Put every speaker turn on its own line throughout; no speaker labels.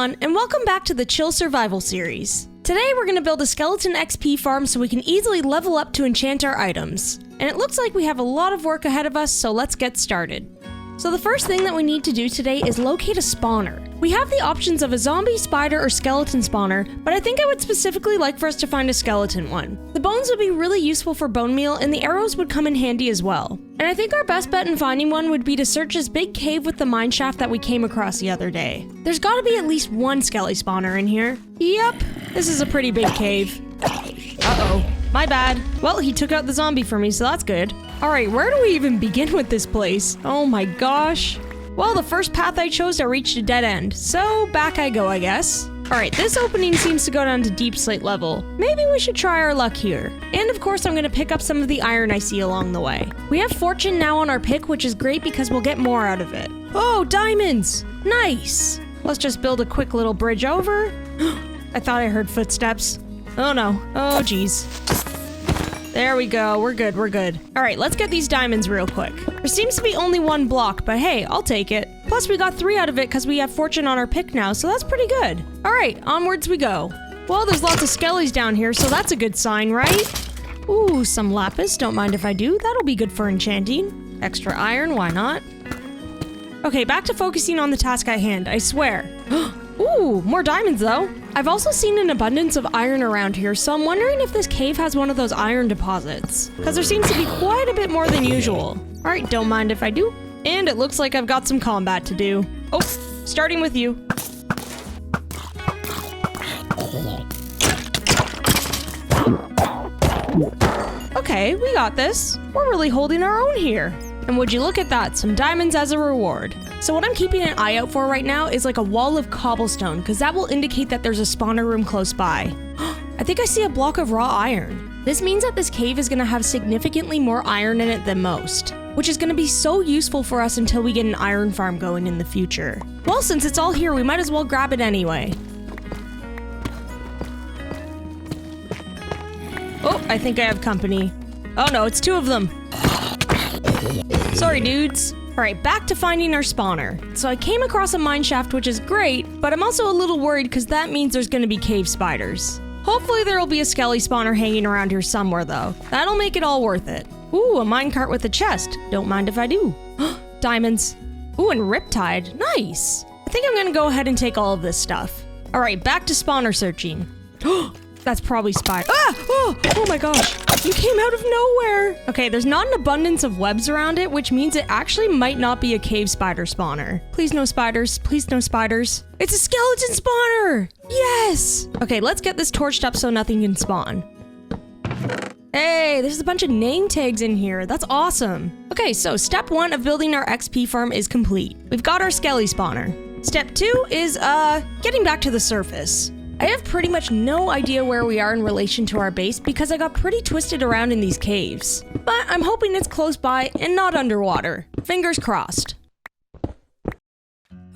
everyone, and welcome back to the Chill Survival series. Today we're going to build a skeleton XP farm so we can easily level up to enchant our items. And it looks like we have a lot of work ahead of us, so let's get started. So the first thing that we need to do today is locate a spawner. We have the options of a zombie, spider, or skeleton spawner, but I think I would specifically like for us to find a skeleton one. The bones would be really useful for bone meal, and the arrows would come in handy as well. And I think our best bet in finding one would be to search this big cave with the mineshaft that we came across the other day. There's gotta be at least one skelly spawner in here. Yep, this is a pretty big cave. Uh-oh. My bad. Well, he took out the zombie for me, so that's good. Alright, where do we even begin with this place? Oh my gosh. Well, the first path I chose, I reached a dead end, so back I go, I guess. Alright, this opening seems to go down to deep slate level. Maybe we should try our luck here. And of course, I'm gonna pick up some of the iron I see along the way. We have fortune now on our pick, which is great because we'll get more out of it. Oh, diamonds! Nice! Let's just build a quick little bridge over. I thought I heard footsteps. Oh no. Oh geez. There we go. We're good. We're good. All right, let's get these diamonds real quick. There seems to be only one block, but hey, I'll take it. Plus, we got 3 out of it because we have fortune on our pick now, so that's pretty good. All right, onwards we go. Well, there's lots of skellies down here, so that's a good sign, right? Ooh, some lapis. Don't mind if I do. That'll be good for enchanting. Extra iron, why not? Okay, back to focusing on the task at hand, I swear. Ooh, more diamonds though. I've also seen an abundance of iron around here, so I'm wondering if this cave has one of those iron deposits. Because there seems to be quite a bit more than usual. Alright, don't mind if I do. And it looks like I've got some combat to do. Oh, starting with you. Okay, we got this. We're really holding our own here. And would you look at that, some diamonds as a reward. So what I'm keeping an eye out for right now is like a wall of cobblestone, because that will indicate that there's a spawner room close by. I think I see a block of raw iron. This means that this cave is going to have significantly more iron in it than most, which is going to be so useful for us until we get an iron farm going in the future. Well, since it's all here, we might as well grab it anyway. Oh, I think I have company. Oh no, it's 2 of them. Sorry, dudes. Alright, back to finding our spawner. So I came across a mineshaft, which is great, but I'm also a little worried because that means there's going to be cave spiders. Hopefully there will be a skelly spawner hanging around here somewhere, though. That'll make it all worth it. Ooh, a minecart with a chest. Don't mind if I do. Diamonds. Ooh, and riptide. Nice. I think I'm going to go ahead and take all of this stuff. Alright, back to spawner searching. That's probably spider. Ah! Oh my gosh. You came out of nowhere. Okay, there's not an abundance of webs around it, which means it actually might not be a cave spider spawner. Please no spiders. Please no spiders. It's a skeleton spawner. Yes. Okay, let's get this torched up so nothing can spawn. Hey, there's a bunch of name tags in here. That's awesome. Okay, so step 1 of building our XP farm is complete. We've got our skelly spawner. Step 2 is, getting back to the surface. I have pretty much no idea where we are in relation to our base because I got pretty twisted around in these caves. But I'm hoping it's close by and not underwater. Fingers crossed.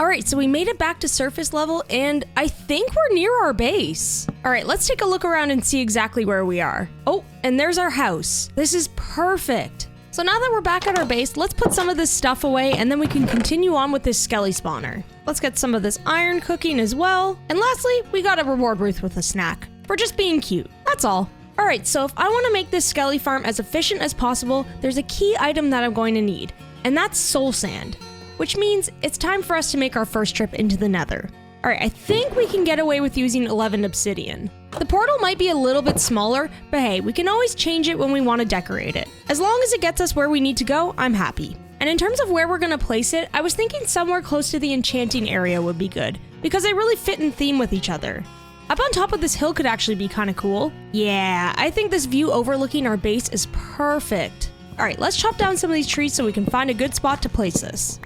Alright, so we made it back to surface level and I think we're near our base. Alright, let's take a look around and see exactly where we are. Oh, and there's our house. This is perfect. So now that we're back at our base, let's put some of this stuff away and then we can continue on with this skelly spawner. Let's get some of this iron cooking as well. And lastly, we gotta reward Ruth with a snack for just being cute. That's all. Alright, so if I want to make this skelly farm as efficient as possible, there's a key item that I'm going to need, and that's soul sand, which means it's time for us to make our first trip into the nether. Alright, I think we can get away with using 11 obsidian. The portal might be a little bit smaller, but hey, we can always change it when we want to decorate it. As long as it gets us where we need to go, I'm happy. And in terms of where we're going to place it, I was thinking somewhere close to the enchanting area would be good, because they really fit in theme with each other. Up on top of this hill could actually be kind of cool. Yeah, I think this view overlooking our base is perfect. Alright, let's chop down some of these trees so we can find a good spot to place this.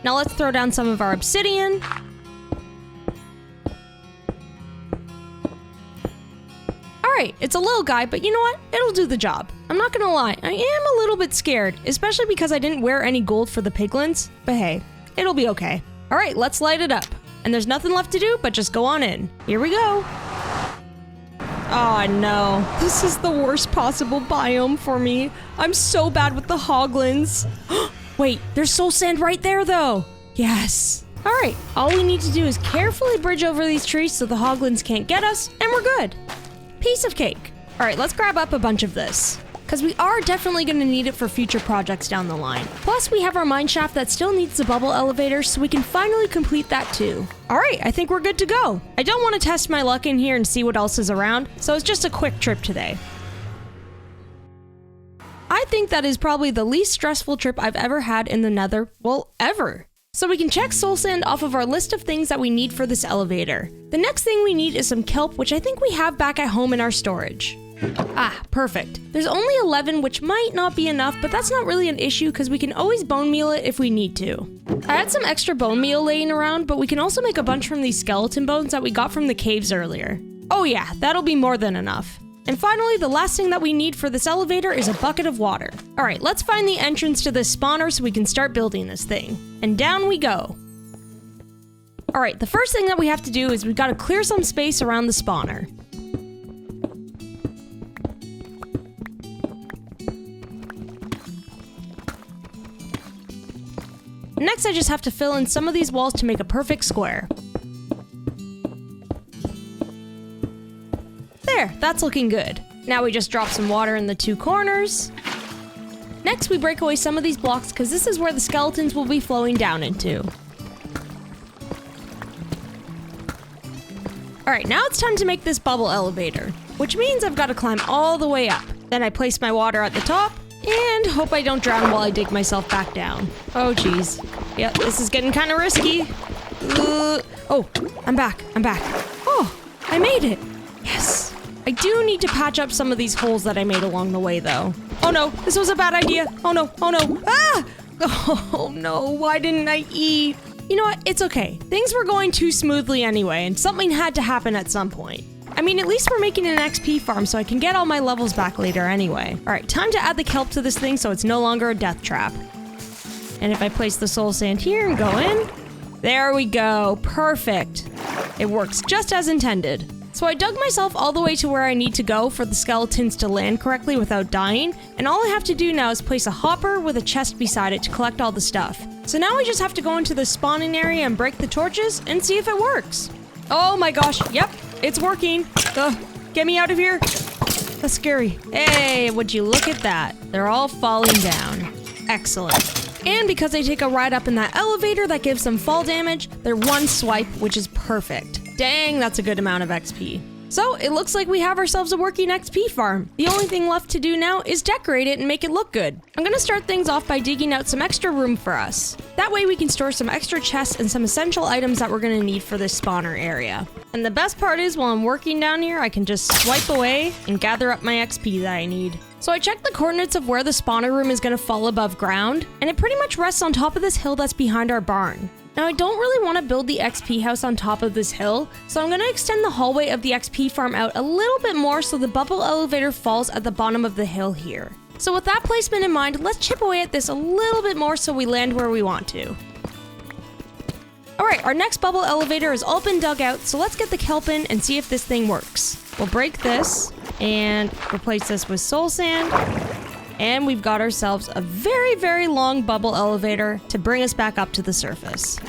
Now let's throw down some of our obsidian. Alright, it's a little guy, but you know what? It'll do the job. I'm not gonna lie, I am a little bit scared, especially because I didn't wear any gold for the piglins, but hey, it'll be okay. Alright, let's light it up. And there's nothing left to do but just go on in. Here we go. Oh no, this is the worst possible biome for me. I'm so bad with the hoglins. Wait, there's soul sand right there though. Yes. All right, all we need to do is carefully bridge over these trees so the hoglins can't get us, and we're good. Piece of cake. All right, let's grab up a bunch of this, because we are definitely going to need it for future projects down the line. Plus, we have our mine shaft that still needs the bubble elevator, so we can finally complete that too. All right, I think we're good to go. I don't want to test my luck in here and see what else is around, so it's just a quick trip today. I think that is probably the least stressful trip I've ever had in the nether, well, ever. So we can check soul sand off of our list of things that we need for this elevator. The next thing we need is some kelp, which I think we have back at home in our storage. Ah, perfect. There's only 11, which might not be enough, but that's not really an issue because we can always bone meal it if we need to. I had some extra bone meal laying around, but we can also make a bunch from these skeleton bones that we got from the caves earlier. Oh yeah, that'll be more than enough. And finally, the last thing that we need for this elevator is a bucket of water. All right, let's find the entrance to this spawner so we can start building this thing. And down we go. All right, the first thing that we have to do is we've got to clear some space around the spawner. Next, I just have to fill in some of these walls to make a perfect square. There, that's looking good. Now we just drop some water in the two corners. Next, we break away some of these blocks because this is where the skeletons will be flowing down into. All right, now it's time to make this bubble elevator, which means I've got to climb all the way up. Then I place my water at the top and hope I don't drown while I dig myself back down. Oh, geez. Yep, this is getting kind of risky. Oh, I'm back. Oh, I made it. Yes. I do need to patch up some of these holes that I made along the way, though. Oh no, this was a bad idea. Oh no. Ah! Oh no, why didn't I eat? You know what, it's okay. Things were going too smoothly anyway, and something had to happen at some point. I mean, at least we're making an XP farm so I can get all my levels back later anyway. All right, time to add the kelp to this thing so it's no longer a death trap. And if I place the soul sand here and go in, there we go, perfect. It works just as intended. So I dug myself all the way to where I need to go for the skeletons to land correctly without dying, and all I have to do now is place a hopper with a chest beside it to collect all the stuff. So now I just have to go into the spawning area and break the torches and see if it works. Oh my gosh, yep, it's working. Get me out of here. That's scary. Hey, would you look at that? They're all falling down. Excellent. And because they take a ride up in that elevator that gives them fall damage, they're one swipe, which is perfect. Dang, that's a good amount of XP. So it looks like we have ourselves a working XP farm. The only thing left to do now is decorate it and make it look good. I'm gonna start things off by digging out some extra room for us. That way we can store some extra chests and some essential items that we're gonna need for this spawner area. And the best part is while I'm working down here, I can just swipe away and gather up my XP that I need. So I checked the coordinates of where the spawner room is gonna fall above ground, and it pretty much rests on top of this hill that's behind our barn. Now I don't really want to build the XP house on top of this hill, so I'm going to extend the hallway of the XP farm out a little bit more so the bubble elevator falls at the bottom of the hill here. So with that placement in mind, let's chip away at this a little bit more so we land where we want to. Alright, our next bubble elevator has all been dug out, so let's get the kelp in and see if this thing works. We'll break this and replace this with soul sand. And we've got ourselves a very, very long bubble elevator to bring us back up to the surface.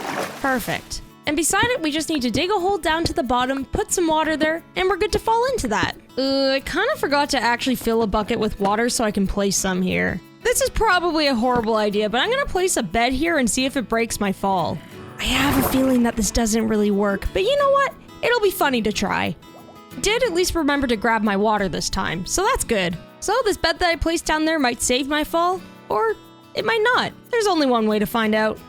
Perfect. And beside it, we just need to dig a hole down to the bottom, put some water there, and we're good to fall into that. I kind of forgot to actually fill a bucket with water so I can place some here. This is probably a horrible idea, but I'm gonna place a bed here and see if it breaks my fall. I have a feeling that this doesn't really work, but you know what? It'll be funny to try. I did at least remember to grab my water this time, so that's good. So this bed that I placed down there might save my fall, or it might not. There's only one way to find out.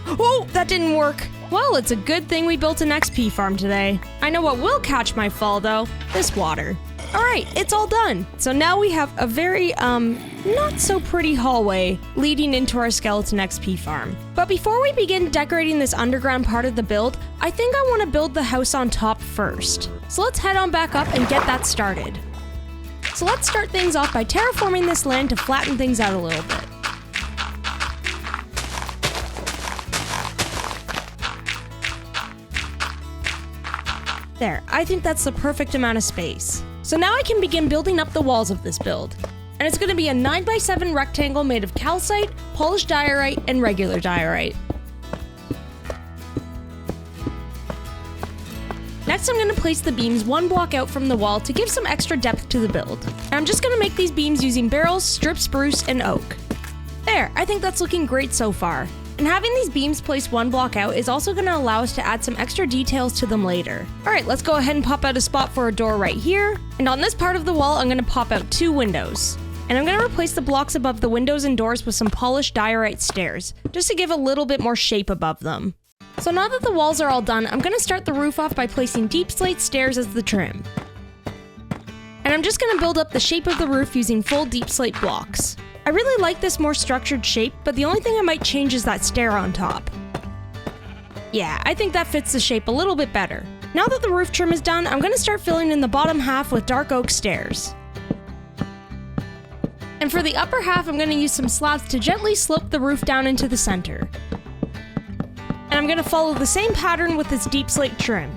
Oh, that didn't work. Well, it's a good thing we built an XP farm today. I know what will catch my fall though, this water. All right, it's all done. So now we have a very, not so pretty hallway leading into our skeleton XP farm. But before we begin decorating this underground part of the build, I think I want to build the house on top first. So let's head on back up and get that started. So let's start things off by terraforming this land to flatten things out a little bit. There, I think that's the perfect amount of space. So now I can begin building up the walls of this build. And it's going to be a 9x7 rectangle made of calcite, polished diorite, and regular diorite. Next, I'm going to place the beams one block out from the wall to give some extra depth to the build. And I'm just going to make these beams using barrels, stripped spruce, and oak. There, I think that's looking great so far. And having these beams placed one block out is also going to allow us to add some extra details to them later. Alright, let's go ahead and pop out a spot for a door right here. And on this part of the wall, I'm going to pop out 2 windows. And I'm going to replace the blocks above the windows and doors with some polished diorite stairs, just to give a little bit more shape above them. So now that the walls are all done, I'm going to start the roof off by placing deep slate stairs as the trim. And I'm just going to build up the shape of the roof using full deep slate blocks. I really like this more structured shape, but the only thing I might change is that stair on top. Yeah, I think that fits the shape a little bit better. Now that the roof trim is done, I'm going to start filling in the bottom half with dark oak stairs. And for the upper half, I'm going to use some slabs to gently slope the roof down into the center. And I'm going to follow the same pattern with this deep slate trim.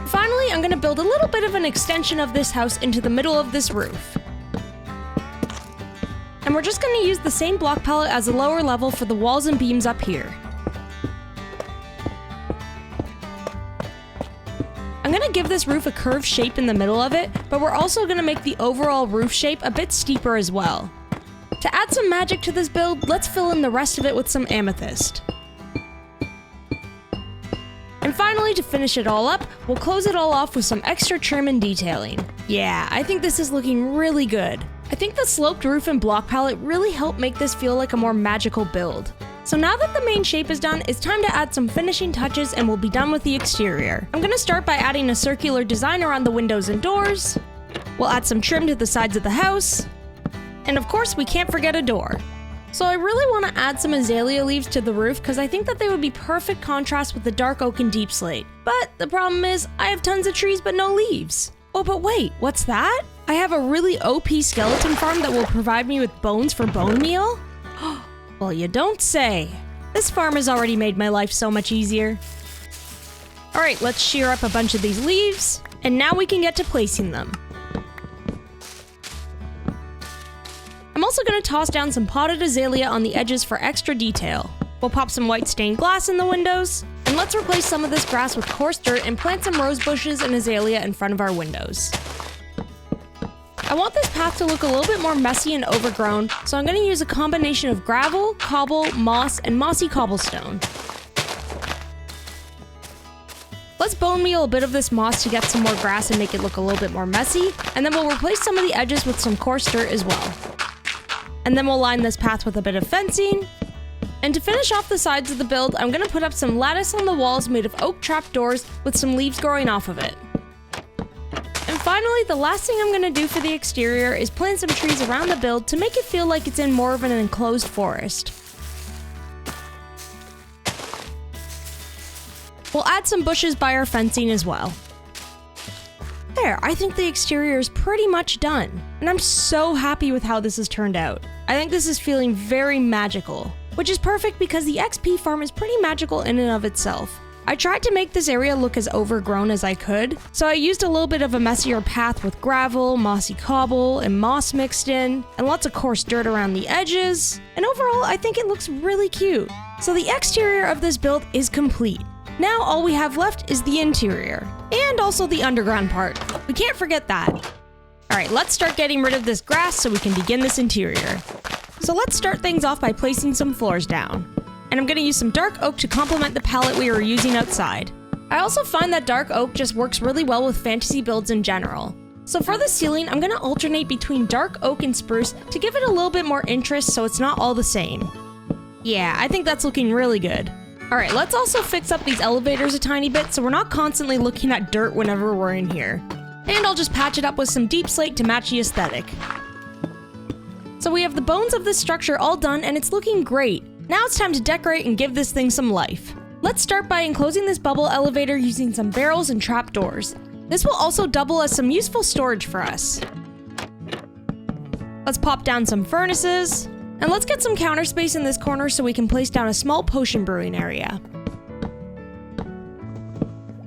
Finally, I'm going to build a little bit of an extension of this house into the middle of this roof. And we're just going to use the same block palette as the lower level for the walls and beams up here. I'm going to give this roof a curved shape in the middle of it, but we're also going to make the overall roof shape a bit steeper as well. To add some magic to this build, let's fill in the rest of it with some amethyst. And finally, to finish it all up, we'll close it all off with some extra trim and detailing. Yeah, I think this is looking really good. I think the sloped roof and block palette really help make this feel like a more magical build. So now that the main shape is done, it's time to add some finishing touches and we'll be done with the exterior. I'm going to start by adding a circular design around the windows and doors. We'll add some trim to the sides of the house. And of course, we can't forget a door. So I really want to add some azalea leaves to the roof because I think that they would be perfect contrast with the dark oak and deep slate. But the problem is, I have tons of trees but no leaves. Oh, but wait, what's that? I have a really OP skeleton farm that will provide me with bones for bone meal? Well, you don't say. This farm has already made my life so much easier. Alright, let's shear up a bunch of these leaves, and now we can get to placing them. I'm also going to toss down some potted azalea on the edges for extra detail. We'll pop some white stained glass in the windows, and let's replace some of this grass with coarse dirt and plant some rose bushes and azalea in front of our windows. I want this path to look a little bit more messy and overgrown, so I'm going to use a combination of gravel, cobble, moss, and mossy cobblestone. Let's bone meal a bit of this moss to get some more grass and make it look a little bit more messy, and then we'll replace some of the edges with some coarse dirt as well. And then we'll line this path with a bit of fencing. And to finish off the sides of the build, I'm going to put up some lattice on the walls made of oak trap doors with some leaves growing off of it. And finally, the last thing I'm going to do for the exterior is plant some trees around the build to make it feel like it's in more of an enclosed forest. We'll add some bushes by our fencing as well. There, I think the exterior is pretty much done. And I'm so happy with how this has turned out. I think this is feeling very magical, which is perfect because the XP farm is pretty magical in and of itself. I tried to make this area look as overgrown as I could, so I used a little bit of a messier path with gravel, mossy cobble, and moss mixed in, and lots of coarse dirt around the edges, and overall I think it looks really cute. So the exterior of this build is complete. Now all we have left is the interior, and also the underground part. We can't forget that. Alright, let's start getting rid of this grass so we can begin this interior. So let's start things off by placing some floors down. And I'm going to use some dark oak to complement the palette we were using outside. I also find that dark oak just works really well with fantasy builds in general. So for the ceiling, I'm going to alternate between dark oak and spruce to give it a little bit more interest so it's not all the same. Yeah, I think that's looking really good. Alright, let's also fix up these elevators a tiny bit so we're not constantly looking at dirt whenever we're in here. And I'll just patch it up with some deep slate to match the aesthetic. So we have the bones of this structure all done and it's looking great. Now it's time to decorate and give this thing some life. Let's start by enclosing this bubble elevator using some barrels and trap doors. This will also double as some useful storage for us. Let's pop down some furnaces. And let's get some counter space in this corner so we can place down a small potion brewing area.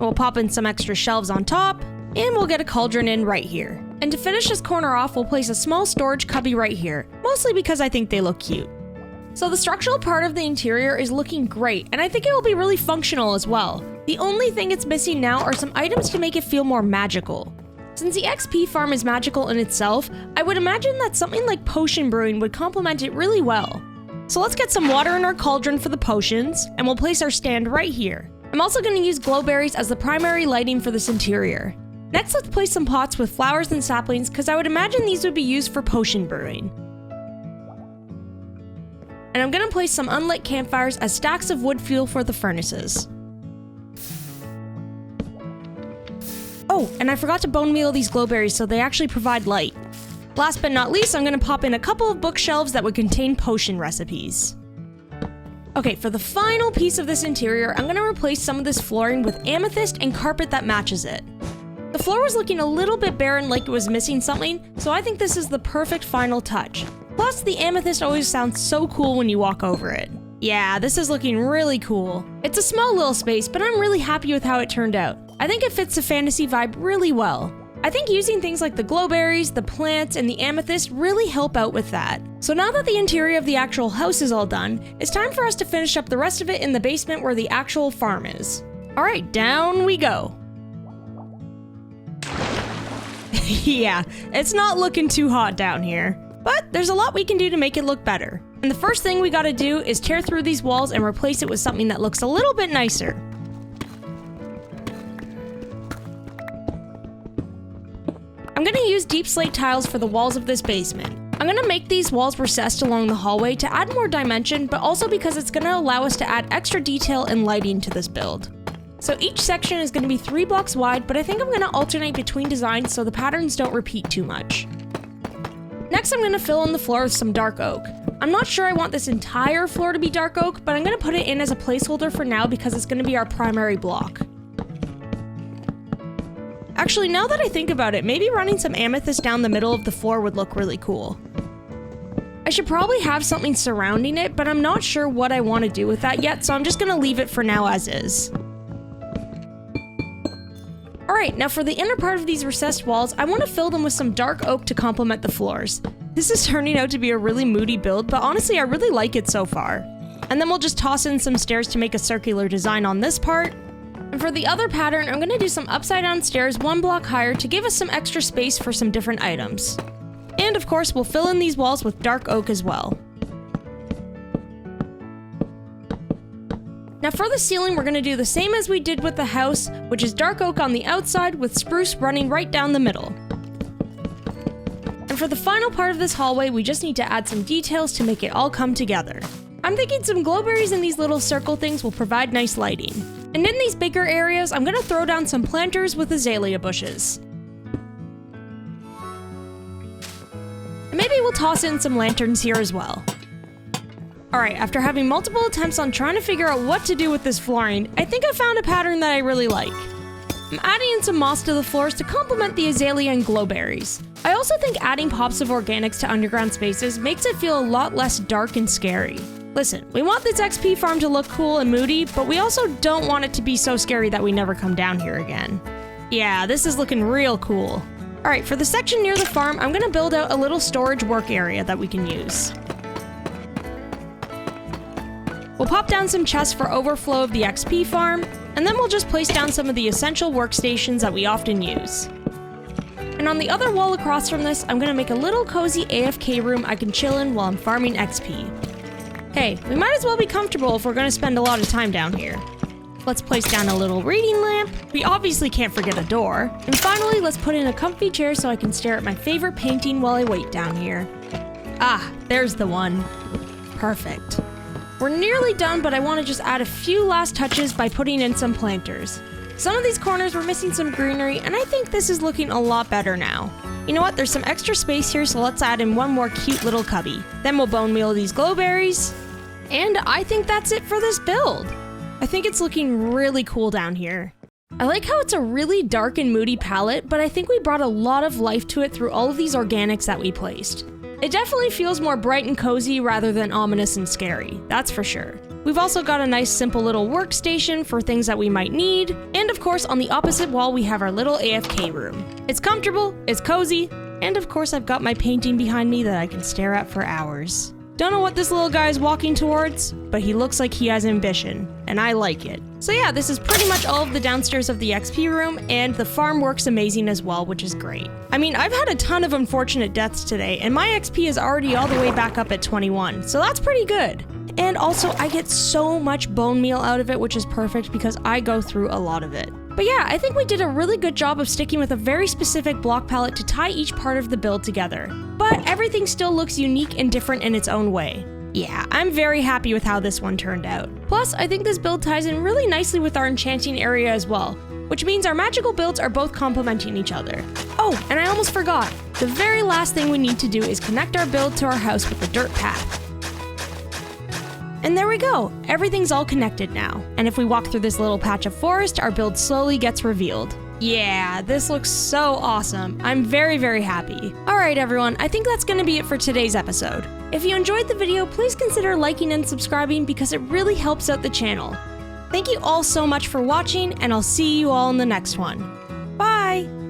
We'll pop in some extra shelves on top, and we'll get a cauldron in right here. And to finish this corner off, we'll place a small storage cubby right here, mostly because I think they look cute. So the structural part of the interior is looking great, and I think it will be really functional as well. The only thing it's missing now are some items to make it feel more magical. Since the XP farm is magical in itself, I would imagine that something like potion brewing would complement it really well. So let's get some water in our cauldron for the potions, and we'll place our stand right here. I'm also going to use glowberries as the primary lighting for this interior. Next, let's place some pots with flowers and saplings because I would imagine these would be used for potion brewing. And I'm going to place some unlit campfires as stacks of wood fuel for the furnaces. Oh, and I forgot to bone meal these glowberries so they actually provide light. Last but not least, I'm going to pop in a couple of bookshelves that would contain potion recipes. Okay, for the final piece of this interior, I'm going to replace some of this flooring with amethyst and carpet that matches it. The floor was looking a little bit barren, like it was missing something, so I think this is the perfect final touch. Plus, the amethyst always sounds so cool when you walk over it. Yeah, this is looking really cool. It's a small little space, but I'm really happy with how it turned out. I think it fits the fantasy vibe really well. I think using things like the glowberries, the plants, and the amethyst really help out with that. So now that the interior of the actual house is all done, it's time for us to finish up the rest of it in the basement where the actual farm is. Alright, down we go. Yeah, it's not looking too hot down here. But there's a lot we can do to make it look better. And the first thing we gotta do is tear through these walls and replace it with something that looks a little bit nicer. I'm gonna use deep slate tiles for the walls of this basement. I'm gonna make these walls recessed along the hallway to add more dimension, but also because it's gonna allow us to add extra detail and lighting to this build. So each section is gonna be 3 blocks wide, but I think I'm gonna alternate between designs so the patterns don't repeat too much. Next, I'm gonna fill in the floor with some dark oak. I'm not sure I want this entire floor to be dark oak, but I'm gonna put it in as a placeholder for now because it's gonna be our primary block. Actually, now that I think about it, maybe running some amethyst down the middle of the floor would look really cool. I should probably have something surrounding it, but I'm not sure what I want to do with that yet, so I'm just gonna leave it for now as is. Alright, now for the inner part of these recessed walls, I want to fill them with some dark oak to complement the floors. This is turning out to be a really moody build, but honestly I really like it so far. And then we'll just toss in some stairs to make a circular design on this part. And for the other pattern, I'm going to do some upside down stairs 1 block higher to give us some extra space for some different items. And of course, we'll fill in these walls with dark oak as well. Now for the ceiling, we're going to do the same as we did with the house, which is dark oak on the outside with spruce running right down the middle. And for the final part of this hallway, we just need to add some details to make it all come together. I'm thinking some glowberries in these little circle things will provide nice lighting. And in these bigger areas, I'm going to throw down some planters with azalea bushes. And maybe we'll toss in some lanterns here as well. Alright, after having multiple attempts on trying to figure out what to do with this flooring, I think I found a pattern that I really like. I'm adding in some moss to the floors to complement the azalea and glowberries. I also think adding pops of organics to underground spaces makes it feel a lot less dark and scary. Listen, we want this XP farm to look cool and moody, but we also don't want it to be so scary that we never come down here again. Yeah, this is looking real cool. Alright, for the section near the farm, I'm gonna build out a little storage work area that we can use. We'll pop down some chests for overflow of the XP farm, and then we'll just place down some of the essential workstations that we often use. And on the other wall across from this, I'm gonna make a little cozy AFK room I can chill in while I'm farming XP. Hey, we might as well be comfortable if we're gonna spend a lot of time down here. Let's place down a little reading lamp. We obviously can't forget a door. And finally, let's put in a comfy chair so I can stare at my favorite painting while I wait down here. Ah, there's the one. Perfect. We're nearly done, but I want to just add a few last touches by putting in some planters. Some of these corners were missing some greenery, and I think this is looking a lot better now. You know what, there's some extra space here, so let's add in one more cute little cubby. Then we'll bone meal these glowberries. And I think that's it for this build. I think it's looking really cool down here. I like how it's a really dark and moody palette, but I think we brought a lot of life to it through all of these organics that we placed. It definitely feels more bright and cozy rather than ominous and scary, that's for sure. We've also got a nice simple little workstation for things that we might need, and of course on the opposite wall we have our little AFK room. It's comfortable, it's cozy, and of course I've got my painting behind me that I can stare at for hours. Don't know what this little guy is walking towards, but he looks like he has ambition, and I like it. So yeah, this is pretty much all of the downstairs of the XP room, and the farm works amazing as well, which is great. I mean, I've had a ton of unfortunate deaths today, and my XP is already all the way back up at 21, so that's pretty good. And also, I get so much bone meal out of it, which is perfect because I go through a lot of it. But yeah, I think we did a really good job of sticking with a very specific block palette to tie each part of the build together. But everything still looks unique and different in its own way. Yeah, I'm very happy with how this one turned out. Plus, I think this build ties in really nicely with our enchanting area as well, which means our magical builds are both complementing each other. Oh, and I almost forgot. The very last thing we need to do is connect our build to our house with a dirt path. And there we go, everything's all connected now. And if we walk through this little patch of forest, our build slowly gets revealed. Yeah, this looks so awesome. I'm very, very happy. Alright everyone, I think that's gonna be it for today's episode. If you enjoyed the video, please consider liking and subscribing because it really helps out the channel. Thank you all so much for watching, and I'll see you all in the next one. Bye!